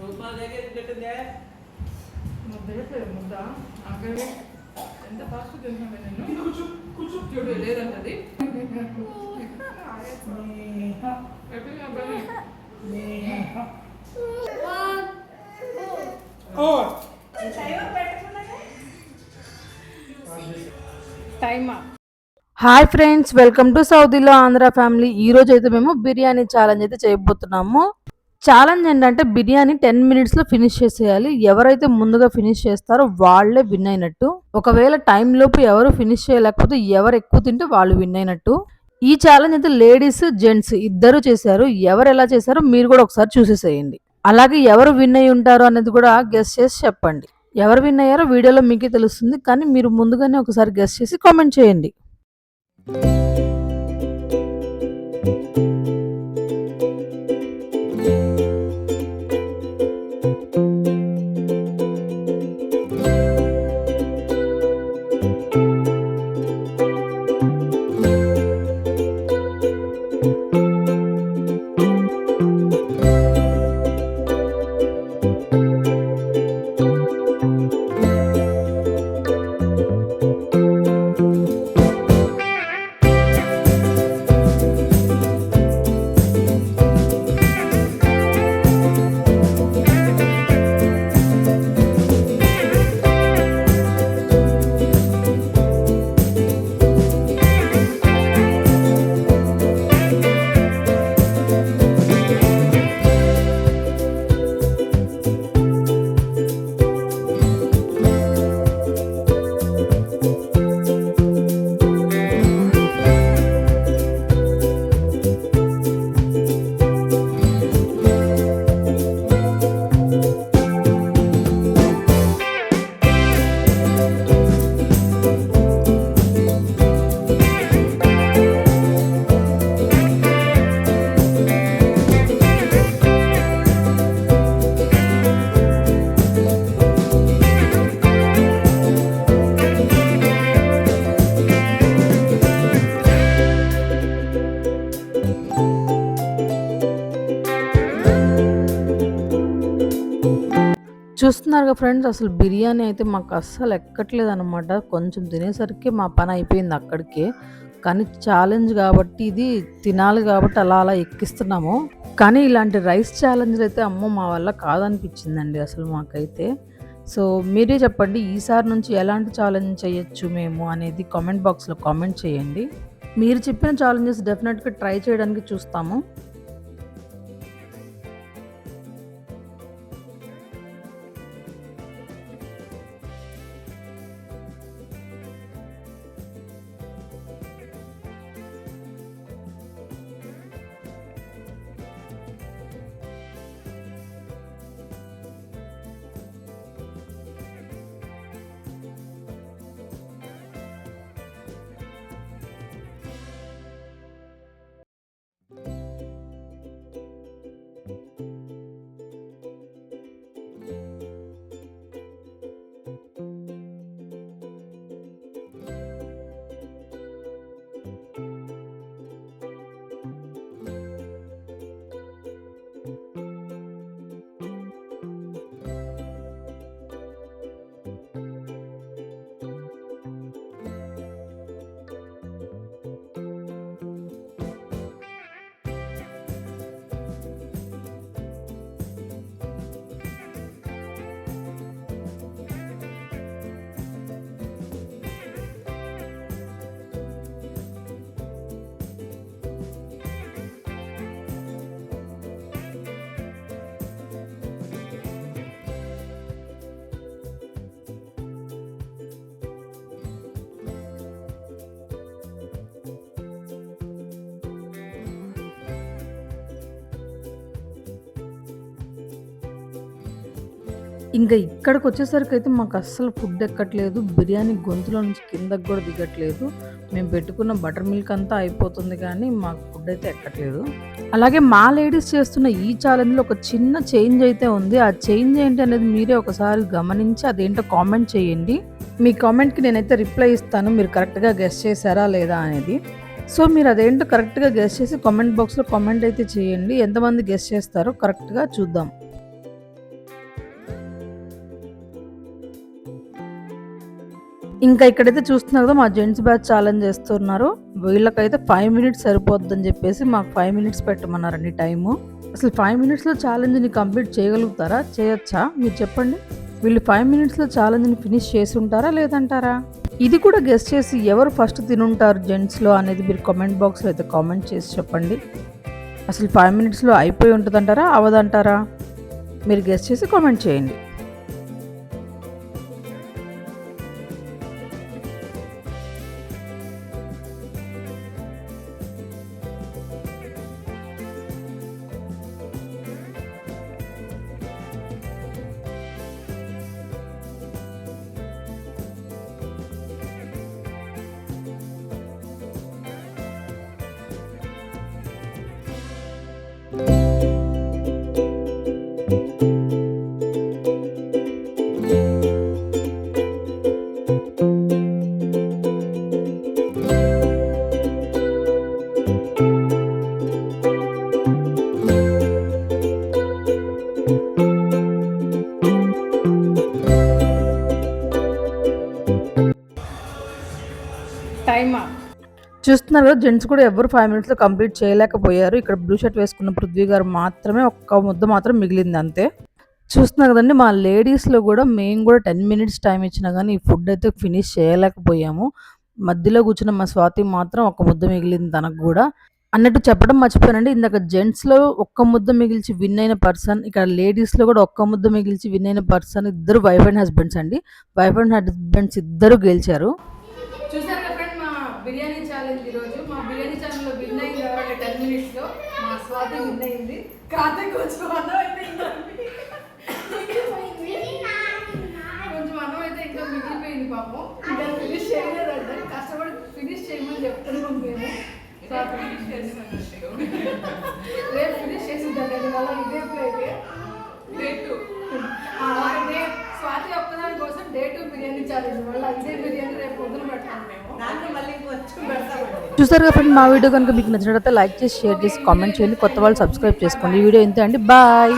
ముద్ద ఆకలి ఎంత ఫాస్ట్ తిన్నాను నేను చూడు లేదంటది హాయ్ ఫ్రెండ్స్, వెల్కమ్ టు సౌదీలో ఆంధ్ర ఫ్యామిలీ. ఈ రోజు అయితే మేము బిర్యానీ ఛాలెంజ్ అయితే చేయబోతున్నాము. ఛాలెంజ్ ఏంటంటే బిర్యానీ 10 మినిట్స్లో ఫినిష్ చేసేయాలి. ఎవరైతే ముందుగా ఫినిష్ చేస్తారో వాళ్ళే విన్ అయినట్టు. ఒకవేళ టైం లోపు ఎవరు ఫినిష్ చేయలేకపోతే ఎవరు ఎక్కువ తింటే వాళ్ళు విన్ అయినట్టు. ఈ ఛాలెంజ్ అయితే లేడీస్ జెంట్స్ ఇద్దరు చేశారు. ఎవరు ఎలా చేశారో మీరు కూడా ఒకసారి చూసేసేయండి. అలాగే ఎవరు విన్ అయి ఉంటారో అనేది కూడా గెస్ చేసి చెప్పండి. ఎవరు విన్ అయ్యారో వీడియోలో మీకే తెలుస్తుంది, కానీ మీరు ముందుగానే ఒకసారి గెస్ చేసి కామెంట్ చేయండి. చూస్తున్నారుగా ఫ్రెండ్స్, అసలు బిర్యానీ అయితే మాకు అస్సలు ఎక్కట్లేదు అనమాట. కొంచెం తినేసరికి మా పని అయిపోయింది అక్కడికే. కానీ ఛాలెంజ్ కాబట్టి ఇది తినాలి కాబట్టి అలా అలా ఎక్కిస్తున్నాము. కానీ ఇలాంటి రైస్ ఛాలెంజ్లు అయితే అమ్మో మా వల్ల కాదనిపించిందండి అసలు మాకైతే. సో మీరే చెప్పండి, ఈసారి నుంచి ఎలాంటి ఛాలెంజ్ చేయొచ్చు మేము అనేది కామెంట్ బాక్స్లో కామెంట్ చేయండి. మీరు చెప్పిన ఛాలెంజెస్ డెఫినెట్గా ట్రై చేయడానికి చూస్తాము. ఇంకా ఇక్కడికి వచ్చేసరికి అయితే మాకు అస్సలు ఫుడ్ ఎక్కట్లేదు. బిర్యానీ గొంతులో నుంచి కిందకి కూడా దిగట్లేదు. మేము పెట్టుకున్న బటర్ మిల్క్ అంతా అయిపోతుంది కానీ మాకు ఫుడ్ అయితే ఎక్కట్లేదు. అలాగే మా లేడీస్ చేస్తున్న ఈ ఛాలెంజ్లో ఒక చిన్న చేంజ్ అయితే ఉంది. ఆ చేంజ్ ఏంటి అనేది మీరే ఒకసారి గమనించి అదేంటో కామెంట్ చేయండి. మీ కామెంట్కి నేనైతే రిప్లై ఇస్తాను, మీరు కరెక్ట్గా గెస్ చేశారా లేదా అనేది. సో మీరు అదేంటో కరెక్ట్గా గెస్ చేసి కామెంట్ బాక్స్లో కామెంట్ అయితే చేయండి. ఎంతమంది గెస్ చేస్తారో కరెక్ట్గా చూద్దాం. ఇంకా ఇక్కడైతే చూస్తున్నారు కదా మా జెంట్స్ బ్యాచ్ ఛాలెంజ్ చేస్తున్నారు. వీళ్ళకైతే 5 మినిట్స్ సరిపోద్దని చెప్పేసి మాకు 5 మినిట్స్ పెట్టమన్నారండి టైము. అసలు 5 మినిట్స్‌లో ఛాలెంజ్‌ని కంప్లీట్ చేయగలుగుతారా? చేయొచ్చా? మీరు చెప్పండి. వీళ్ళు 5 మినిట్స్‌లో ఛాలెంజ్‌ని ఫినిష్ చేసి ఉంటారా లేదంటారా? ఇది కూడా గెస్ చేసి ఎవరు ఫస్ట్ తినుంటారు జెంట్స్‌లో అనేది మీరు కామెంట్ బాక్స్‌లో అయితే కామెంట్ చేసి చెప్పండి. అసలు 5 మినిట్స్‌లో అయిపోయి ఉంటదంటారా? అవ్వదంటారా? మీరు గెస్ చేసి కామెంట్ చేయండి. టైమా చూస్తున్నారు కదా జెంట్స్ కూడా ఎవరు 5 మినిట్స్‌లో కంప్లీట్ చేయలేకపోయారు. ఇక్కడ బ్లూ షర్ట్ వేసుకున్న పృథ్వీ గారు మాత్రమే ఒక్క ముద్ద మాత్రం మిగిలింది అంతే. చూస్తున్నారు కదండీ మా లేడీస్‌లో కూడా మేము కూడా 10 మినిట్స్ టైమ్ ఇచ్చినా గానీ ఈ ఫుడ్ అయితే ఫినిష్ చేయలేకపోయాము. మధ్యలో కూర్చున్న మా స్వాతి మాత్రం ఒక్క ముద్ద మిగిలింది తనకు గూడా. అన్నట్టు చెప్పడం మర్చిపోయానండి. ఇందాక జెంట్స్‌లో ఒక్క ముద్ద మిగిల్చి విన్ అయిన పర్సన్, ఇక్కడ లేడీస్‌లో కూడా ఒక్క ముద్ద మిగిల్చి విన్ అయిన పర్సన్ ఇద్దరు వైఫ్ అండ్ హస్బెండ్స్ అండి. వైఫ్ అండ్ హస్బెండ్స్ ఇద్దరు గెలిచారు. చూసారు కదా ఫ్రెండ్ మా బిర్యానీ ఛాలెంజ్ ఈరోజు. మా బిర్యానీ ఛాలెంజ్లో విన్ అయింది ఎవరంటే 10 మినిట్స్లో మా స్వాతి విన్ అయింది. కార్తీక్ కొంచెం అన్నం అయితే ఇంకా కొంచెం అన్నం అయితే ఇంకా మిగిలిపోయింది పాపం. ఇంకా ఫినిష్ చేయలేదంటే కష్టపడి ఫినిష్ చేయమని చెప్తున్నాం మేము. రేపు ఫినిష్ చేసిద్దండి మళ్ళీ ఇదే ప్లేట్ అలాగే స్వాతి ఒక్కదాని కోసం డే 2 బిర్యానీ ఛాలెంజ్ మళ్ళీ ఇదే బిర్యానీ రేపు పొద్దున పెడతాం మేము. చూసారు కదా ఫ్రెండ్ మా వీడియో కనుక మీకు నచ్చినట్లయితే లైక్ చేసి షేర్ చేసి కామెంట్ చేయండి. కొత్త వాళ్ళు సబ్స్క్రైబ్ చేసుకోండి. ఈ వీడియో ఇంతే అండి. బాయ్.